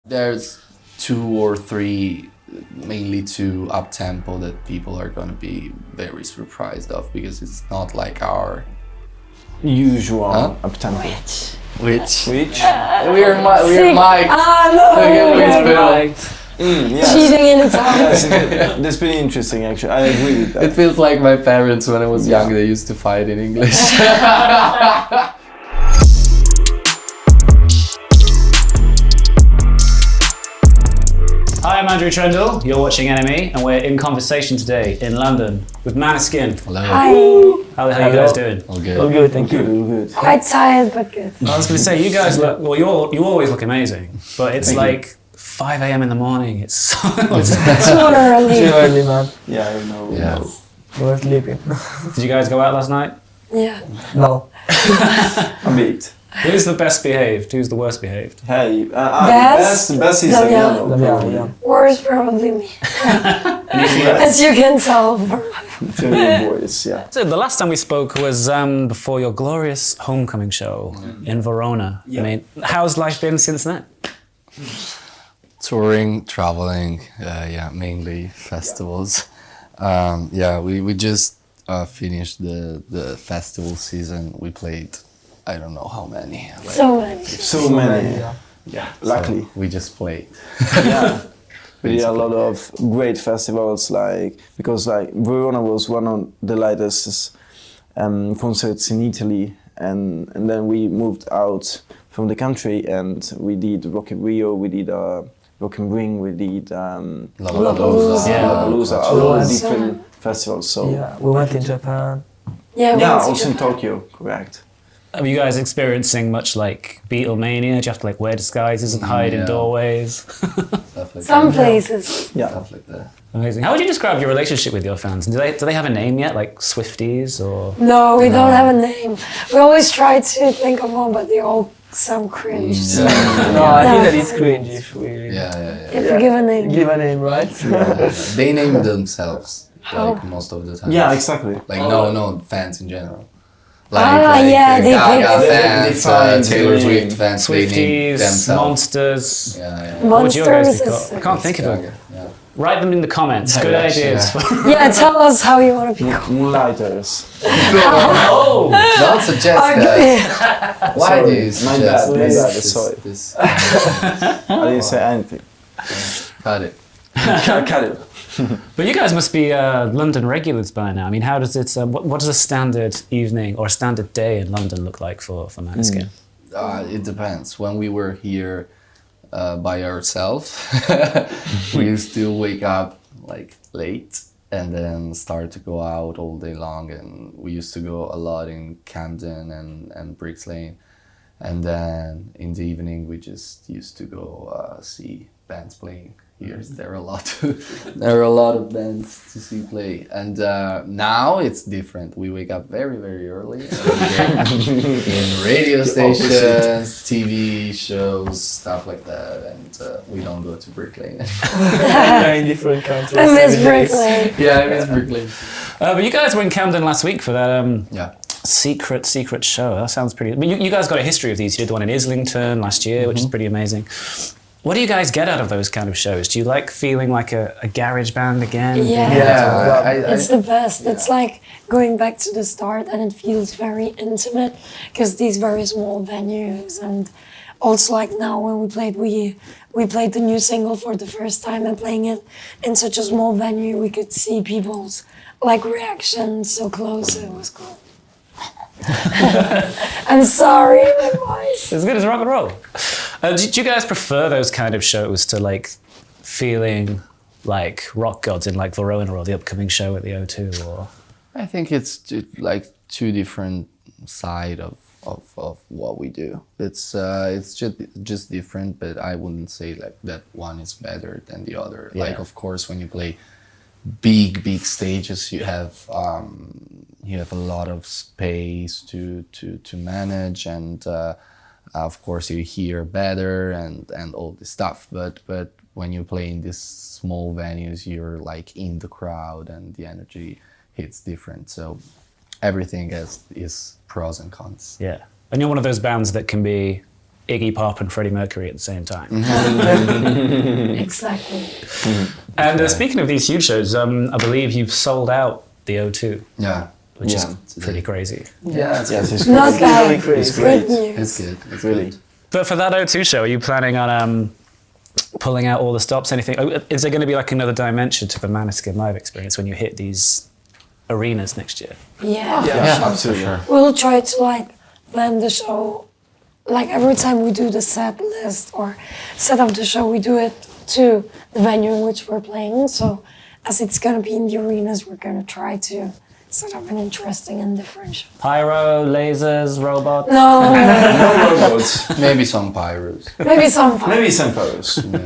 There's 2 or 3, mainly 2 up tempo that people are gonna be very surprised of because it's not like our usual up tempo. Which? We're mic'd. Yes. Cheating in its house. That's pretty interesting, actually. I agree with that. It feels like my parents when I was young. They used to fight in English. Hi, I'm Andrew Trendle. You're watching NME, and we're in conversation today in London with Maneskin. Hello. Hi. How the hell are you guys doing? All good. All good, thank you. All good. Quite tired, but good. I was going to say, you guys look, well, you always look amazing, but it's like 5 a.m. in the morning. It's so... Too early. Too early, man. Yeah, I know. Yeah. We're sleeping. Did you guys go out last night? Yeah. No. A bit. Who's the best behaved? Who's the worst behaved? Hey, Best? best is Damiano. Damiano. Yeah. Worse probably me. As you can tell. Tell you boys, yeah. So the last time we spoke was before your glorious homecoming show in Verona. Yeah. I mean, how's life been since then? Touring, traveling, mainly festivals. We just finished the festival season. We played, I don't know how many. So many. Yeah. Luckily. So we just played. Yeah. We did a lot of great festivals, because Verona was one of the latest concerts in Italy, and then we moved out from the country and we did Rock in Rio, we did Rock in Ring, we did Lollapalooza, a lot of different festivals. So Yeah, we went in Japan. yeah, also in Tokyo, correct. Are you guys experiencing much like Beatlemania? Do you have to like wear disguises and hide in doorways? Stuff like Some that. places. Yeah. Stuff like that. Amazing. How would you describe your relationship with your fans? Do they have a name yet, like Swifties or? No, we don't have a name. We always try to think of one, but they all sound cringe. So. No, I think that it's cringe if we If you give a name. give a name, right? They name themselves like most of the time. Yeah, exactly. Like no fans in general. They Gaga pick- fans, Taylor Swift fans, they name Swifties, themselves. Monsters. Yeah. What would your guys be Monsters called? I is. can't think of them. Yeah. Write them in the comments. Good Yeah, ideas. yeah. Yeah, tell us how you want to be called. Moonlighters. Oh! Don't suggest that. Why do you My suggest bad, sorry. this? I didn't say anything. Cut it. Cut it. But you guys must be London regulars by now. I mean, how does it? What does a standard evening or a standard day in London look like for Maneskin? It depends. When we were here by ourselves, we used to wake up like late and then start to go out all day long. And we used to go a lot in Camden and Bricks Lane. And then in the evening, we just used to go see bands playing. There are a lot of bands to see play, and now it's different. We wake up very, very early in radio stations, TV shows, stuff like that, and we don't go to Brick Lane anymore. In different countries. I miss 7 days. Bricklane. Yeah, I miss Brick Lane. But you guys were in Camden last week for that Yeah. secret show. That sounds pretty. I mean, you guys got a history of these. You did one in Islington last year, which is pretty amazing. What do you guys get out of those kind of shows? Do you like feeling like a garage band again? Yeah. It's the best. It's like going back to the start, and it feels very intimate because these very small venues, and also like now when we played the new single for the first time, and playing it in such a small venue, we could see people's like reactions so close. It was cool. I'm sorry, my voice. As good as rock and roll. Do you guys prefer those kind of shows to like feeling like rock gods in like Verona or the upcoming show at the O2? Or I think it's like 2 different sides of what we do. It's just different, but I wouldn't say like that one is better than the other. Yeah. Like of course when you play big stages, you have a lot of space to manage, and of course you hear better and all this stuff. But when you play in these small venues, you're like in the crowd and the energy hits different. So everything is pros and cons. yeah, and you're one of those bands that can be Iggy Pop and Freddie Mercury at the same time. Exactly. And speaking of these huge shows, I believe you've sold out the O2, Yeah. which Yeah. is pretty crazy. Yeah, Yes, it's Not great. bad. really crazy. It's great. Good news. It's good. It's Really. good. But for that O2 show, are you planning on pulling out all the stops? Anything? Is there going to be like another dimension to the Maneskin live experience when you hit these arenas next year? Yeah. Yeah, absolutely. Sure. We'll try to like plan the show. Like every time we do the set list or set up the show, we do it to the venue in which we're playing. So as it's gonna be in the arenas, we're gonna try to set up an interesting and different show. Pyro, lasers, robots. No, No robots. Maybe some pyros. maybe some fun. Maybe some photos. Yeah.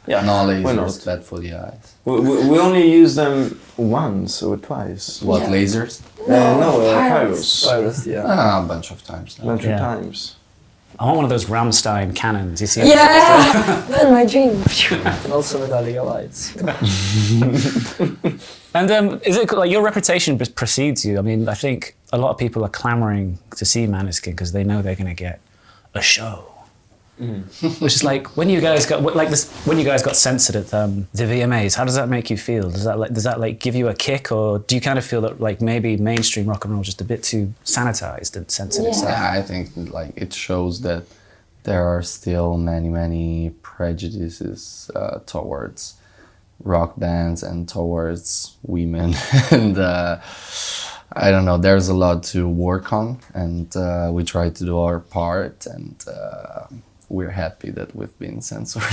Yeah. No Why not? lasers, bad for the eyes. We only use them once or twice. What, Yeah. lasers? No, pyros. pyros. Virus, yeah. Ah, a bunch of times now. Bunch of Yeah. times. I want one of those Rammstein cannons. You see? Yeah, that's my dream. And also Metallica lights. And is it like your reputation precedes you? I mean, I think a lot of people are clamoring to see Maneskin because they know they're going to get a show. Which is like when you guys got when you guys got censored at the VMAs. How does that make you feel? Does that give you a kick, or do you kind of feel that like maybe mainstream rock and roll is just a bit too sanitized and censored? Yeah. itself? Yeah, I think like it shows that there are still many prejudices towards rock bands and towards women, and I don't know. There's a lot to work on, and we try to do our part, and we're happy that we've been censored.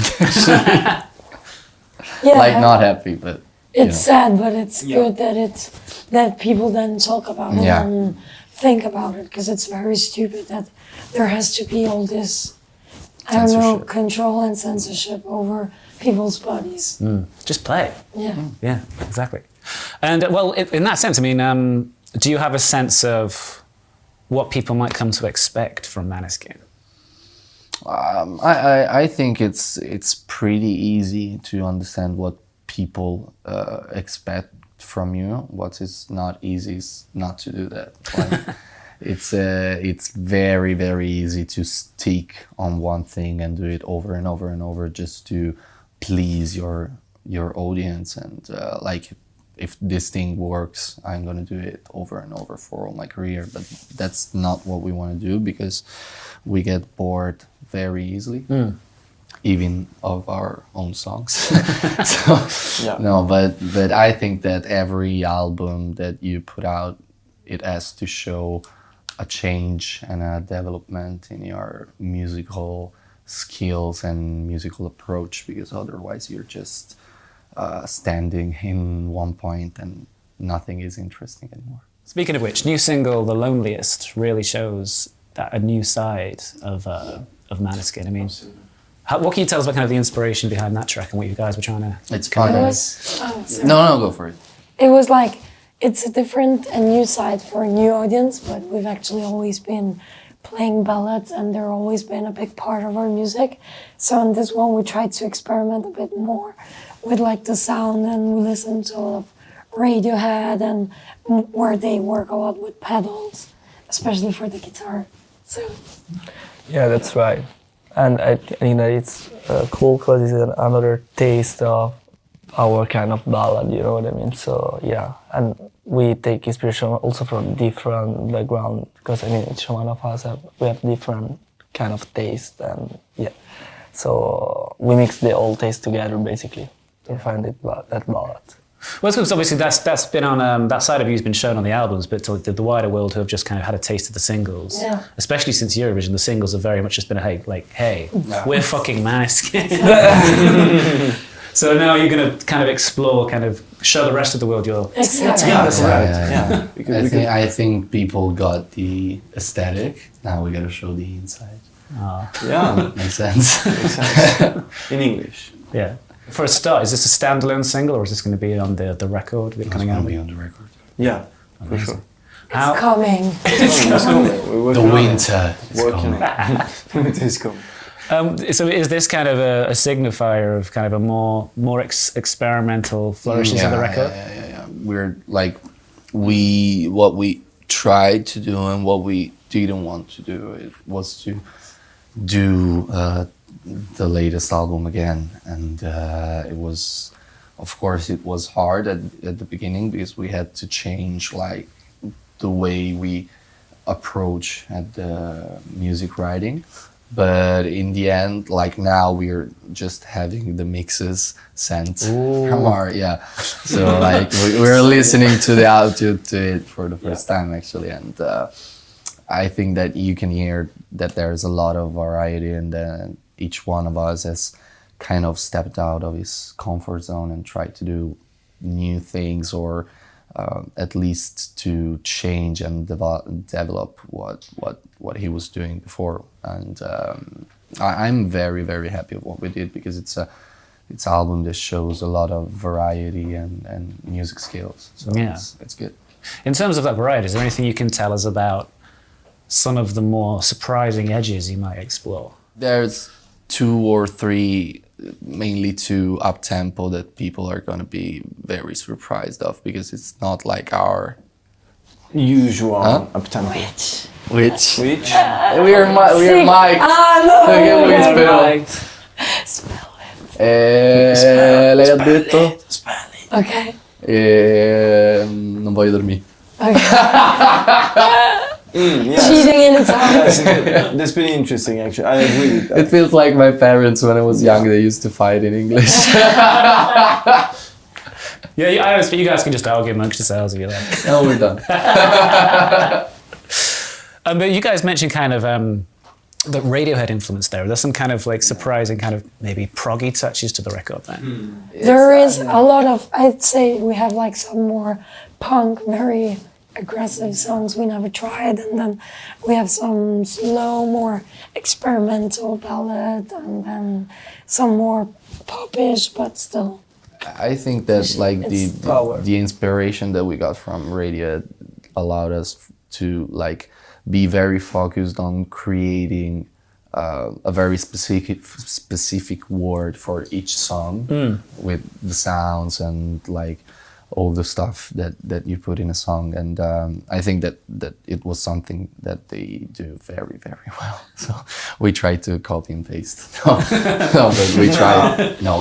Yeah, Like not happy, but it's sad, but it's good that people then talk about it Yeah. and think about it, because it's very stupid that there has to be all this, I don't know, Censorship. control and censorship over people's bodies. Just play. Yeah. Yeah, exactly. And well, in that sense, I mean, do you have a sense of what people might come to expect from Maneskin? I think it's pretty easy to understand what people expect from you. What is not easy is not to do that. Like, it's very easy to stick on one thing and do it over and over and over just to please your audience, and like if this thing works, I'm gonna do it over and over for all my career. But that's not what we want to do, because we get bored very easily, even of our own songs. So Yeah. no, but I think that every album that you put out, it has to show a change and a development in your musical skills and musical approach, because otherwise you're just standing in one point and nothing is interesting anymore. Speaking of which, new single "The Loneliest" really shows that a new side of Maneskin. I mean, what can you tell us about kind of the inspiration behind that track and what you guys were trying to? It's It fun. was, oh, sorry. No, go for it. It was like, it's a different and new side for a new audience, but we've actually always been playing ballads and they're always been a big part of our music. So in this one we tried to experiment a bit more with like the sound, and we listened to a lot of Radiohead and where they work a lot with pedals, especially for the guitar. So Yeah, that's right. And I think that it's cool because it's another taste of our kind of ballad, you know what I mean? So yeah, and we take inspiration also from different background, because I mean each one of us we have different kind of taste, and yeah, so we mix the all taste together basically to find that ballad. Well, it's because obviously that's been on that side of you has been shown on the albums, but to the wider world who have just kind of had a taste of the singles, Yeah. especially since Eurovision, the singles have very much just been hey, we're fucking Maneskin. So now you're going to kind of explore, kind of show the rest of the world your. exactly. Yeah, that's right. Yeah. Because I think people got the aesthetic. Now we gotta show the inside. yeah, Makes sense. makes sense. In English. Yeah. For a start, is this a standalone single or is this going to be on the record It's coming gonna out? be on the record. Yeah, for sure. How, It's coming. It's coming. We're The working on it. winter is Working coming. on it. It is coming. so is this kind of a signifier of kind of a more experimental flourishes of the record? Yeah. We're like, what we tried to do and what we didn't want to do, it was to do the latest album again, and it was, of course, it was hard at the beginning because we had to change like the way we approach at the music writing. But in the end, like now we're just having the mixes sent from our, so like we're listening to the audio to it for the first time actually, and I think that you can hear that there's a lot of variety, and each one of us has kind of stepped out of his comfort zone and tried to do new things, or at least to change and develop what he was doing before. And I'm very, very happy with what we did, because it's an album that shows a lot of variety and music skills. So it's good. In terms of that variety, is there anything you can tell us about some of the more surprising edges you might explore? There's 2 or 3, mainly 2 up-tempo that people are going to be very surprised of, because it's not like our Usual up-tempo. which Which? we're Mike. Spell it. Lei ha detto Okay. non voglio dormire. Yes. Cheating in Italian. That's pretty interesting, actually. I agree with that. It feels like my parents when I was young, they used to fight in English. Yeah, I always, but you guys can just argue amongst yourselves if you like. Now we're done. But you guys mentioned kind of the Radiohead influence there. There's some kind of like surprising kind of maybe proggy touches to the record then. There is a lot of, I'd say we have like some more punk, very aggressive songs we never tried, and then we have some slow, more experimental ballad, and then some more popish, but still. I think that like It's the inspiration that we got from Radiohead allowed us to like be very focused on creating a very specific word for each song with the sounds and like all the stuff that you put in a song, and I think that it was something that they do very, very well. So we tried to copy and paste. But we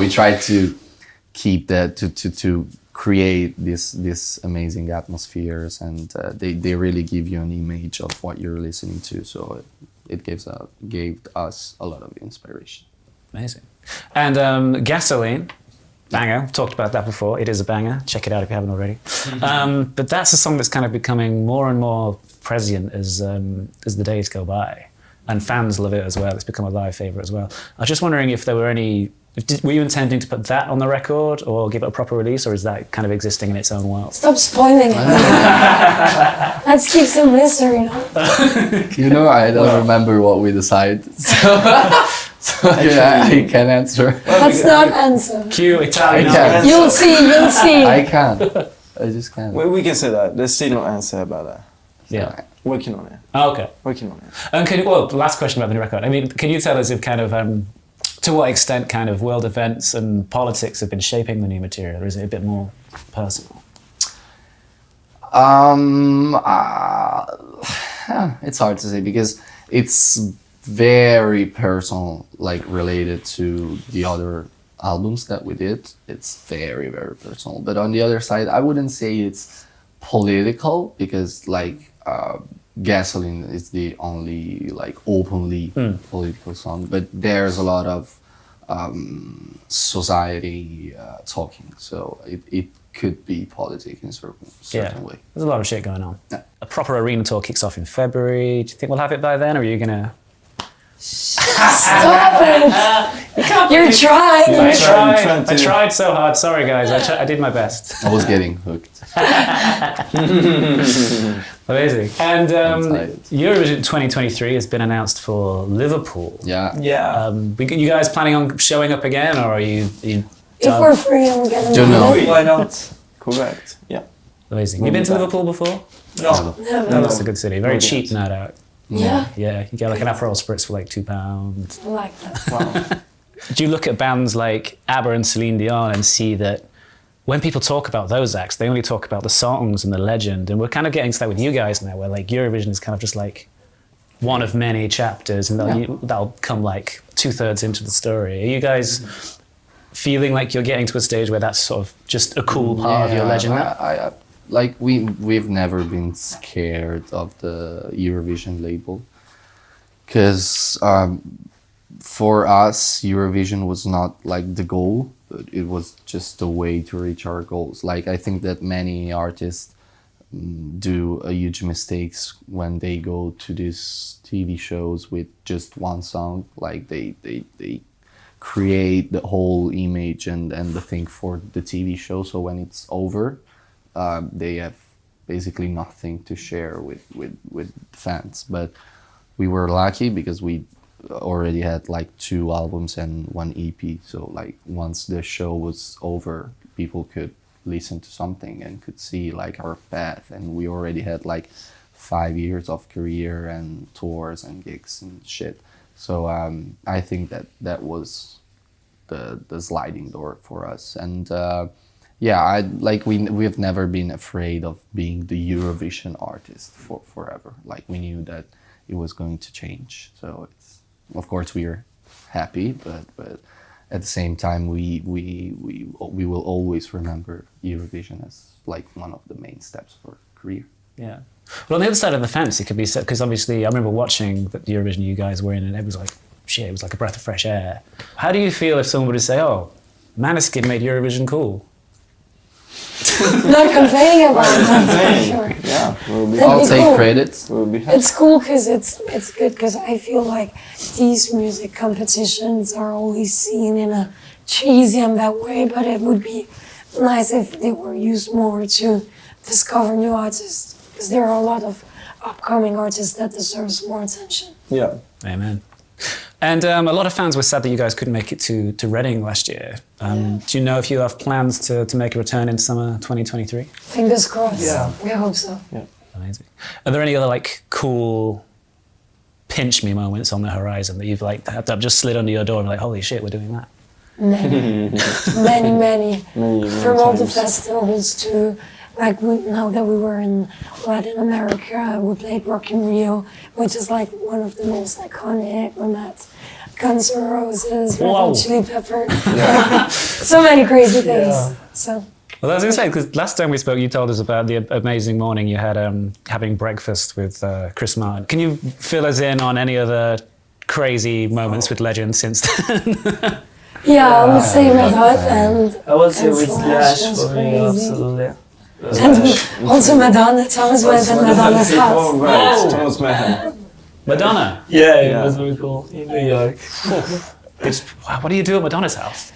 tried to keep that to create this amazing atmospheres, and they really give you an image of what you're listening to. So it gave us a lot of inspiration. Amazing. And Gasoline. Banger. We've talked about that before. It is a banger. Check it out if you haven't already. But that's a song that's kind of becoming more and more prescient as the days go by, and fans love it as well. It's become a live favorite as well. I was just wondering if there were any. Were you intending to put that on the record or give it a proper release, or is that kind of existing in its own world? Stop spoiling it. Let's keep some mystery. I don't remember what we decided. So I can answer. Let's not answer. Cue Italian. I can't. You'll see. I can't. I just can't. We can say that. There's still no answer about that. Yeah. Working on it. Oh, okay. Working on it. And the last question about the new record. I mean, can you tell us if kind of to what extent kind of world events and politics have been shaping the new material, or is it a bit more personal? It's hard to say because it's very personal, like related to the other albums that we did. It's very, very personal. But on the other side, I wouldn't say it's political, because like Gasoline is the only like openly political song, but there's a lot of society talking, so it could be politics in a certain way. There's a lot of shit going on. Yeah. A proper arena tour kicks off in February. Do you think we'll have it by then, or are you gonna? Stop it! You're trying. I tried so hard. Sorry, guys. I did my best. I was getting hooked. Amazing. And Eurovision 2023 has been announced for Liverpool. Yeah. You guys planning on showing up again, or are you If we're free, I'm getting Don't know. Why not? Correct. Yeah. Amazing. You been to Liverpool before? No. Never. That's a good city. Very cheap night out. Yeah. Yeah, you get like an Aperol Spritz for like £2. I like that. Wow. Do you look at bands like ABBA and Celine Dion and see that when people talk about those acts, they only talk about the songs and the legend, and we're kind of getting to that with you guys now, where like Eurovision is kind of just like one of many chapters, and that'll come like 2/3 into the story. Are you guys feeling like you're getting to a stage where that's sort of just a cool part of your legend now? I like we've never been scared of the Eurovision label, because for us Eurovision was not like the goal, but it was just a way to reach our goals. Like I think that many artists do a huge mistakes when they go to these TV shows with just one song. Like they create the whole image and the thing for the TV show, so when it's over they have basically nothing to share with fans. But we were lucky because we already had like 2 albums and 1 EP, so like once the show was over people could listen to something and could see like our path, and we already had like 5 years of career and tours and gigs and shit. So I think that was the sliding door for us. And yeah, we have never been afraid of being the Eurovision artist for forever. Like we knew that it was going to change. So it's, of course we are happy, but at the same time we will always remember Eurovision as like one of the main steps for career. Yeah. Well, on the other side of the fence, it could be because obviously I remember watching the Eurovision you guys were in, and it was like shit. It was like a breath of fresh air. How do you feel if someone were to say, "Oh, Maneskin made Eurovision cool"? Not complaining about that for sure. Yeah, I'll take credit. We'll be happy. It's cool because it's good, because I feel like these music competitions are always seen in a cheesy and bad way, but it would be nice if they were used more to discover new artists, because there are a lot of upcoming artists that deserves more attention. Yeah. Amen. And a lot of fans were sad that you guys couldn't make it to Reading last year. Do you know if you have plans to make a return in summer 2023? Fingers crossed. Yeah. We hope so. Yeah. Amazing. Are there any other like cool pinch me moments on the horizon that you've like that just slid under your door and like, holy shit, we're doing that? Many. From all the times. festivals to, like now that we were in Latin America, we played Rock in Rio, which is like one of the most iconic. We met Guns N' Roses, Red Hot Chili Peppers, so many crazy things. Yeah. So. Well, I was going to say, because last time we spoke, you told us about the amazing morning you had having breakfast with Chris Martin. Can you fill us in on any other crazy moments with legends since then? Yeah, I would say Red Hot and I was here with Slash Slash was for me, crazy. absolutely. And also Madonna. Thomas went at Madonna's Oh, house. right. Thomas Mayhem. Madonna. Yeah, it was very cool in New York. Wow, what do you do at Madonna's house?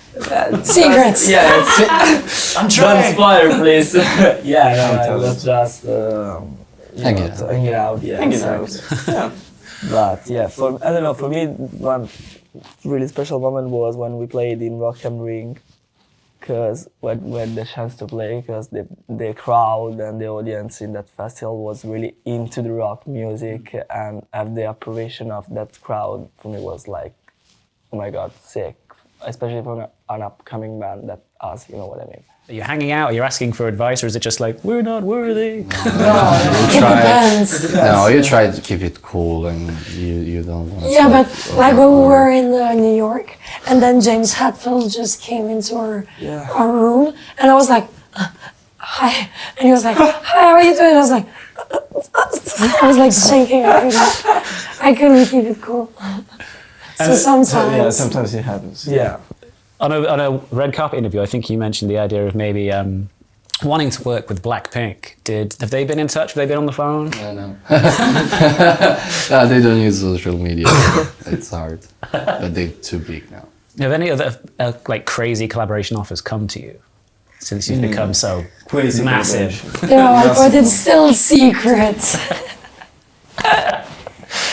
Secrets. Yeah, it's, I'm don't trying. spoil, please. Yeah, no, I was just Hanging out. hanging out. Yeah, Hanging exactly. out. Yeah. But yeah, I don't know. For me, one really special moment was when we played in Rock am Ring, because when we had the chance to play, because the crowd and the audience in that festival was really into the rock music, and the appreciation of that crowd for me was like, oh my god, sick. Especially for an upcoming band that us, you know what I mean. Are you hanging out? Are you asking for advice, or is it just like we're not worthy? It depends. No, you try to keep it cool, and you don't want to. Yeah, but like when we were in New York, and then James Hetfield just came into our room, and I was like, hi, and he was like, hi, how are you doing? I was like, I was like shaking. I couldn't keep it cool. So sometimes. Yeah, sometimes it happens. Yeah. On a red carpet interview, I think you mentioned the idea of maybe wanting to work with Blackpink. Have they been in touch? Have they been on the phone? I know. No, they don't use social media. It's hard, but they're too big now. Have any other like crazy collaboration offers come to you since you've become so Crazy massive? Yeah, but it's still secret.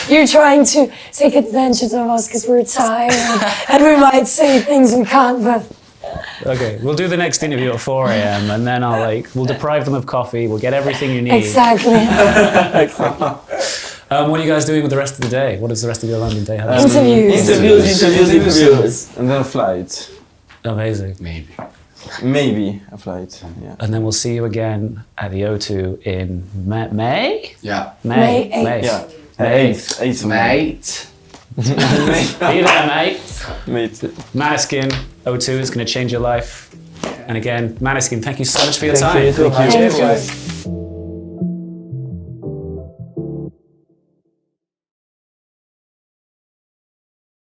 You're trying to take advantage of us because we're tired and we might say things we can't, but... Okay, we'll do the next interview at 4 a.m. and then we'll deprive them of coffee, we'll get everything you need. Exactly. What are you guys doing with the rest of the day? What does the rest of your London day have? Interviews. And then a flight. Amazing. Maybe a flight, yeah. And then we'll see you again at the O2 in May? Yeah. May 8th. Yeah. 8th of May. Mate. Be there, mate. Mate. Maneskin 02 is going to change your life. And again, Maneskin, thank you so much for your Thank time. you so much. Cheers, Thank you. guys.